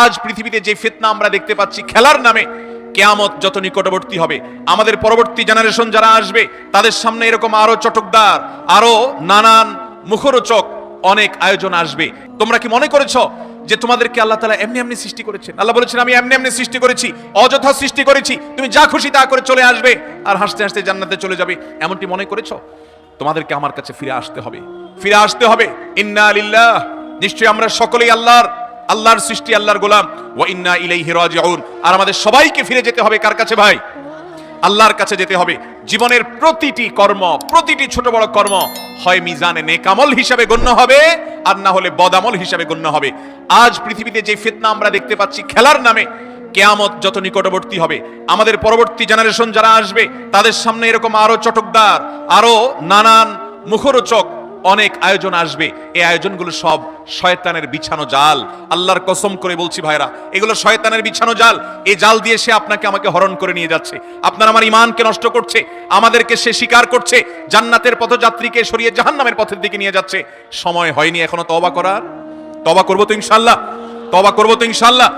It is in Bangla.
আজ পৃথিবীতে যে ফিতনা আমরা দেখতে পাচ্ছি খেলার নামে, কিয়ামত যত নিকটবর্তী হবে, আমাদের পরবর্তী জেনারেশন যারা আসবে তাদের সামনে এরকম আরো চটকদার, আরো নানান মুখরোচক অনেক আয়োজন আসবে। তোমরা কি মনে করেছো যে তোমাদেরকে আল্লাহ তাআলা এমনি এমনি সৃষ্টি করেছেন? আল্লাহ বলেছেন আমি এমনি এমনি সৃষ্টি করেছি, অযথা সৃষ্টি করেছি, তুমি যা খুশি তা করে চলে আসবে আর হাসতে হাসতে জান্নাতে চলে যাবে, এমনটি মনে করেছো? তোমাদেরকে আমার কাছে ফিরে আসতে হবে, ফিরে আসতে হবে। ইন্না লিল্লাহ, নিশ্চয়ই আমরা সকলেই আল্লাহর সৃষ্টি, আল্লাহর গোলাম। ওয়া ইন্না ইলাইহি রাজিউন, আর আমাদের সবাইকে ফিরে যেতে হবে কার কাছে ভাই? আল্লাহর কাছে যেতে হবে। জীবনের প্রতিটি কর্ম, প্রতিটি ছোট বড় কর্ম হয় মিজানে নেকামল হিসাবে গণ্য হবে, আর না হলে বদামল হিসাবে গণ্য হবে। আজ পৃথিবীতে যে ফিতনা আমরা দেখতে পাচ্ছি খেলার নামে, কিয়ামত যত নিকটবর্তী হবে, আমাদের পরবর্তী জেনারেশন যারা আসবে তাদের সামনে এরকম আরো চটকদার, আরো নানান মুখরোচক অনেক আয়োজন আসবে। এই আয়োজনগুলো সব শয়তানের বিছানো জাল। আল্লাহর কসম করে বলছি ভাইরা, এগুলো শয়তানের বিছানো জাল। এই জাল দিয়ে সে আপনাকে আমাকে হরণ করে নিয়ে যাচ্ছে, আপনার আমার ঈমানকে নষ্ট করছে, আমাদেরকে সে শিকার করছে, জান্নাতের পথযাত্রীকে সরিয়ে জাহান্নামের পথের দিকে নিয়ে যাচ্ছে। সময় হয়নি এখনো তওবা করার? তওবা করব তো ইনশাআল্লাহ, তওবা করব তো ইনশাআল্লাহ।